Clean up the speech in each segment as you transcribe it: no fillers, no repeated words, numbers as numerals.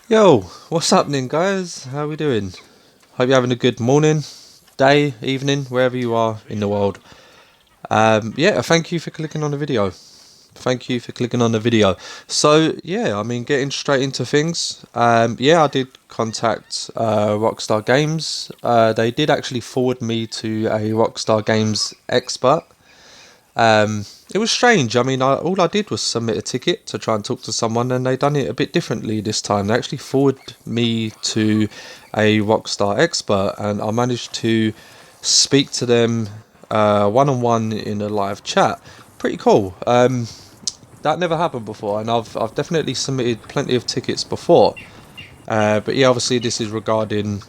Yo, what's happening, guys? How we doing? Hope you're having a good morning, day, evening, wherever you are in the world. Yeah, thank you for clicking on the video. Thank you for clicking on the video. So, yeah, I mean, getting straight into things. Yeah, I did contact Rockstar Games. They did actually forward me to a Rockstar Games expert. It was strange. I mean, all I did was submit a ticket to try and talk to someone, and they done it a bit differently this time. They actually forwarded me to a Rockstar expert, and I managed to speak to them one on one in a live chat. Pretty cool. That never happened before, and I've definitely submitted plenty of tickets before. But yeah, obviously this is regarding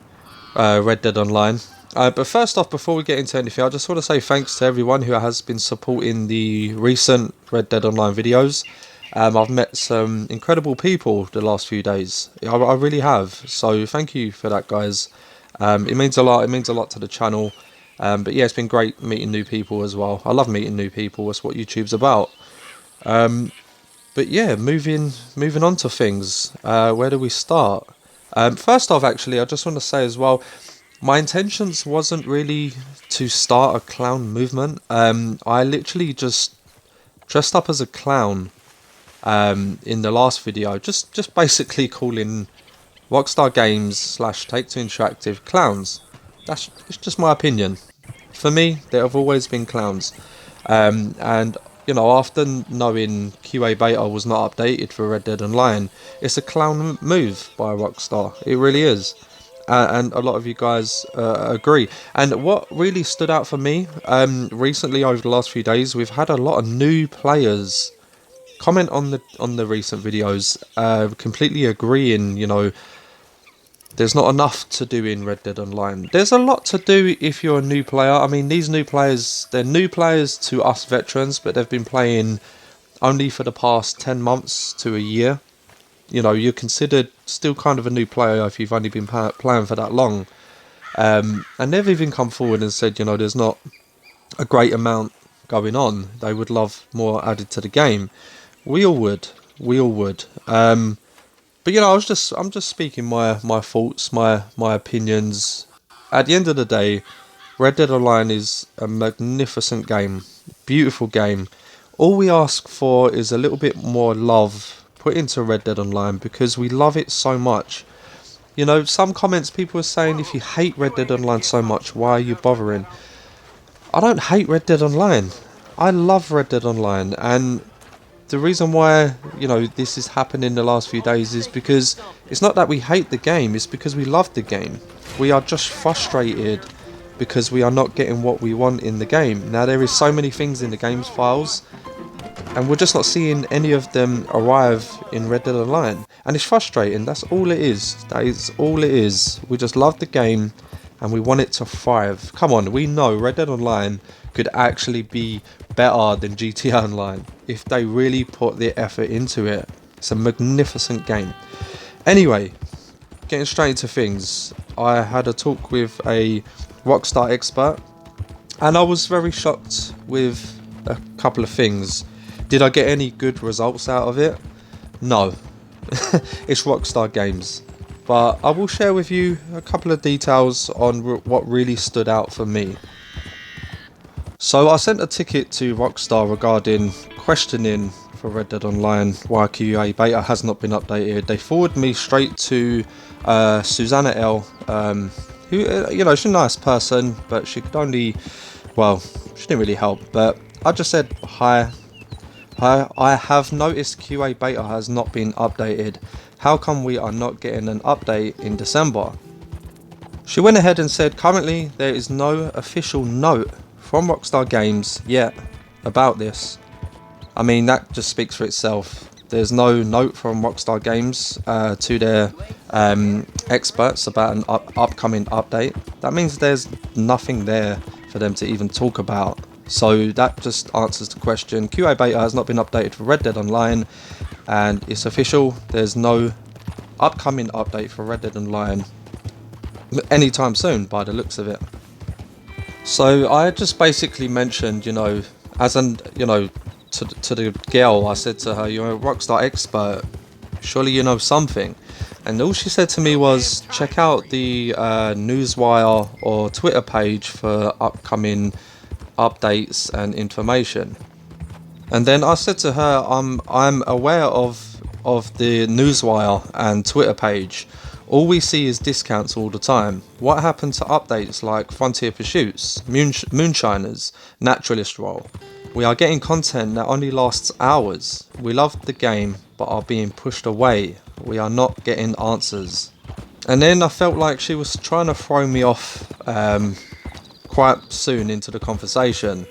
Red Dead Online. But first off, before we get into anything, I just want to say thanks to everyone who has been supporting the recent Red Dead Online videos. I've met some incredible people the last few days. I really have. So thank you for that, guys. It means a lot. It means a lot to the channel. But yeah, it's been great meeting new people as well. I love meeting new people. That's what YouTube's about. But yeah, moving on to things. Where do we start? First off, actually, I just want to say as well, my intentions wasn't really to start a clown movement. I literally just dressed up as a clown in the last video, just basically calling Rockstar Games slash Take-Two Interactive clowns. It's just my opinion. For me, there have always been clowns. And you know, after knowing QA beta was not updated for Red Dead Online, it's a clown move by Rockstar. It really is. And a lot of you guys agree. And what really stood out for me recently over the last few days, we've had a lot of new players comment on the recent videos, completely agreeing. You know, there's not enough to do in Red Dead Online. There's a lot to do if you're a new player. I mean, these new players, they're new players to us veterans, but they've been playing only for the past 10 months to a year. You know, you're considered still kind of a new player if you've only been playing for that long. And they've even come forward and said, you know, there's not a great amount going on. They would love more added to the game. We all would. We all would. But you know, I'm just speaking my thoughts, my opinions. At the end of the day, Red Dead Online is a magnificent game, beautiful game. All we ask for is a little bit more love put into Red Dead Online because we love it so much. You know, some comments people are saying, if you hate Red Dead Online so much, why are you bothering? I don't hate Red Dead Online. I love Red Dead Online, and the reason why, you know, this has happened in the last few days is because it's not that we hate the game, it's because we love the game. We are just frustrated because we are not getting what we want in the game. Now, there is so many things in the game's files, and we're just not seeing any of them arrive in Red Dead Online. And it's frustrating, that's all it is. That is all it is. We just love the game and we want it to thrive. Come on, we know Red Dead Online could actually be better than GTA Online if they really put their effort into it. It's a magnificent game. Anyway, getting straight into things, I had a talk with a Rockstar expert and I was very shocked with a couple of things. Did I get any good results out of it? No. It's Rockstar Games. But I will share with you a couple of details on what really stood out for me. So I sent a ticket to Rockstar regarding questioning for Red Dead Online why QA beta has not been updated. They forwarded me straight to Susanna L, who, you know, she's a nice person, but she could only, well, she didn't really help. But I just said, hi, I have noticed QA beta has not been updated. How come we are not getting an update in December? She went ahead and said, currently there is no official note from Rockstar Games yet about this. I mean, that just speaks for itself. There's no note from Rockstar Games to their experts about an upcoming update. That means there's nothing there for them to even talk about. So that just answers the question. QA beta has not been updated for Red Dead Online, and it's official. There's no upcoming update for Red Dead Online anytime soon, by the looks of it. So I just basically mentioned, you know, as an, you know, to the girl, I said to her, you're a Rockstar expert, surely you know something. And all she said to me was, check out the Newswire or Twitter page for upcoming updates and information. And then I said to her, I'm aware of the Newswire and Twitter page. All we see is discounts all the time. What happened to updates like Frontier Pursuits, Moonshiners, Naturalist Roll? We are getting content that only lasts hours. We love the game, but are being pushed away. We are not getting answers. And then I felt like she was trying to throw me off quite soon into the conversation.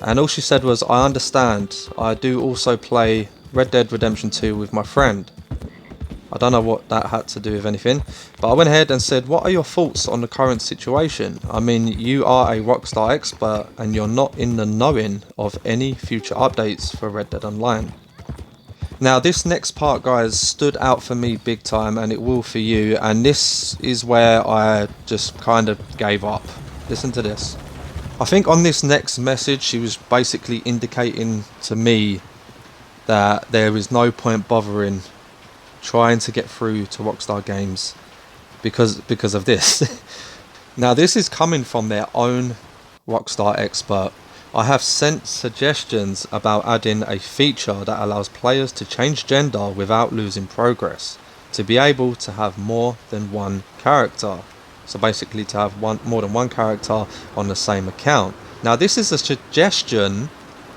And all she said was, I understand. I do also play Red Dead Redemption 2 with my friend. I don't know what that had to do with anything, but I went ahead and said, what are your thoughts on the current situation? I mean, you are a Rockstar expert and you're not in the knowing of any future updates for Red Dead Online. Now this next part, guys, stood out for me big time, and it will for you, and this is where I just kind of gave up. Listen to this. I think on this next message she was basically indicating to me that there is no point bothering trying to get through to Rockstar Games because of this. Now this is coming from their own Rockstar expert. I have sent suggestions about adding a feature that allows players to change gender without losing progress, to be able to have more than one character. So basically to have more than one character on the same account. Now this is a suggestion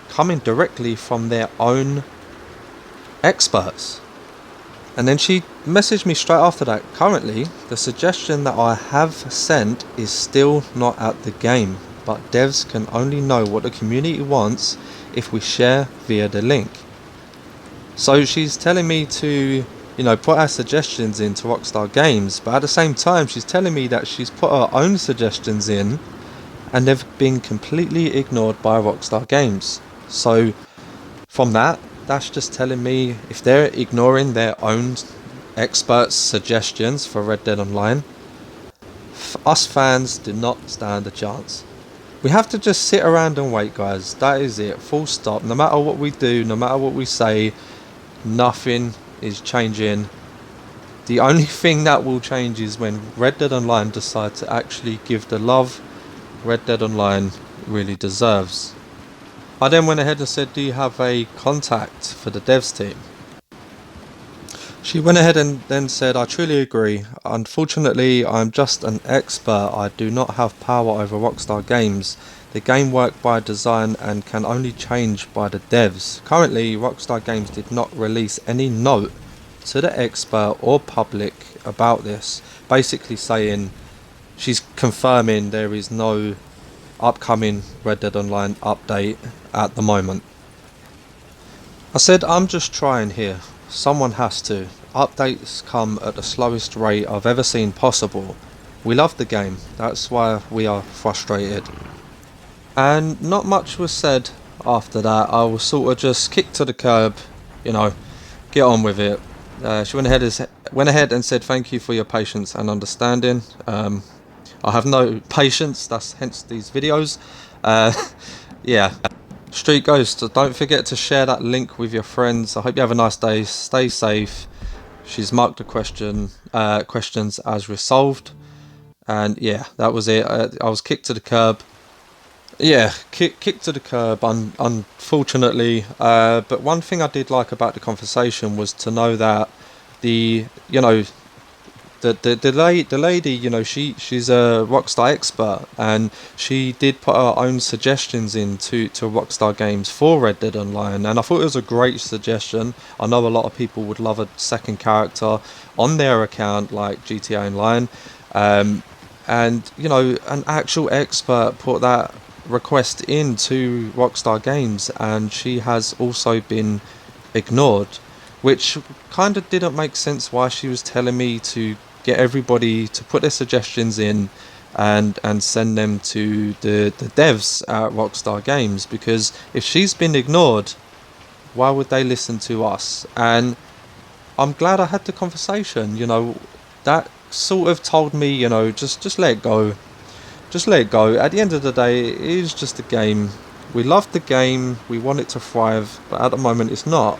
coming directly from their own experts. And then she messaged me straight after that. Currently, the suggestion that I have sent is still not at the game, but devs can only know what the community wants if we share via the link. So she's telling me to, put our suggestions into Rockstar Games, but at the same time she's telling me that she's put her own suggestions in and they've been completely ignored by Rockstar Games. So from that's just telling me if they're ignoring their own experts' suggestions for Red Dead Online, us fans do not stand a chance. We have to just sit around and wait, guys. That is it, full stop. No matter what we do, no matter what we say, nothing is changing. The only thing that will change is when Red Dead Online decide to actually give the love Red Dead Online really deserves. I then went ahead and said, do you have a contact for the devs team? She went ahead and then said, I truly agree. Unfortunately, I'm just an expert. I do not have power over Rockstar Games. The game worked by design and can only change by the devs. Currently, Rockstar Games did not release any note to the expert or public about this. Basically saying, she's confirming there is no upcoming Red Dead Online update at the moment. I said, I'm just trying here. Someone has to. Updates come at the slowest rate I've ever seen possible. We love the game, that's why we are frustrated. And not much was said after that. I was sort of just kicked to the curb, get on with it. She went ahead and said, thank you for your patience and understanding. I have no patience, that's hence these videos. Yeah. Street Ghost, don't forget to share that link with your friends. I hope you have a nice day. Stay safe. She's marked the questions as resolved. And yeah, that was it. I was kicked to the curb. Yeah, kicked to the curb, unfortunately. But one thing I did like about the conversation was to know that the lady, she's a Rockstar expert, and she did put her own suggestions into Rockstar Games for Red Dead Online, and I thought it was a great suggestion. I know a lot of people would love a second character on their account like GTA Online, and an actual expert put that request into Rockstar Games, and she has also been ignored, which kind of didn't make sense why she was telling me to get everybody to put their suggestions in and send them to the devs at Rockstar Games, because if she's been ignored, why would they listen to us? And I'm glad I had the conversation. That sort of told me, just let it go. Just let it go. At the end of the day, it is just a game. We love the game, we want it to thrive, but at the moment it's not.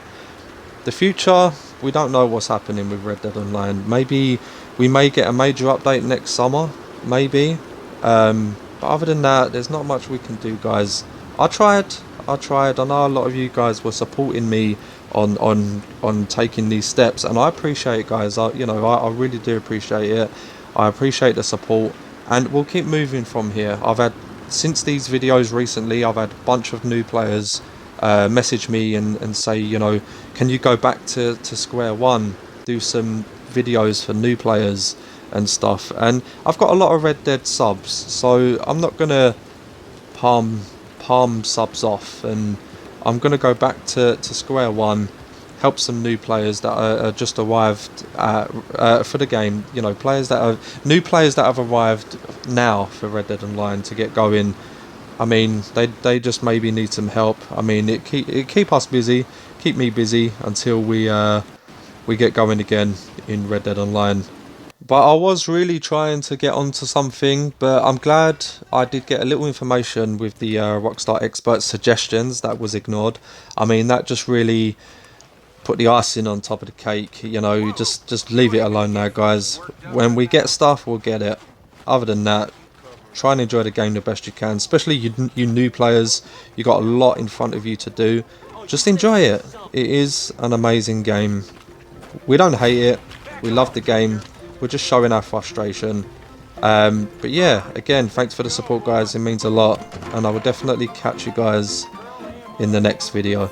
The future, we don't know what's happening with Red Dead Online. Maybe we may get a major update next summer, maybe. But other than that, there's not much we can do, guys. I tried. I know a lot of you guys were supporting me on taking these steps, and I appreciate it, guys. I really do appreciate it. I appreciate the support, and we'll keep moving from here. Since these videos recently, I've had a bunch of new players message me and say, can you go back to square one, do some videos for new players and stuff. And I've got a lot of Red Dead subs, so I'm not gonna palm subs off, and I'm gonna go back to square one, help some new players that are just arrived for the game. New players that have arrived now for Red Dead Online to get going. I mean, they just maybe need some help. I mean, it keep us busy, keep me busy until we get going again in Red Dead Online. But I was really trying to get onto something, but I'm glad I did get a little information with the Rockstar Expert suggestions that was ignored. I mean, that just really put the icing on top of the cake. Just leave it alone now, guys. When we get stuff, we'll get it. Other than that, try and enjoy the game the best you can, especially you new players. You got a lot in front of you to do. Just enjoy it. It is an amazing game. We don't hate it. We love the game. We're just showing our frustration. But yeah, again, thanks for the support, guys. It means a lot, and I will definitely catch you guys in the next video.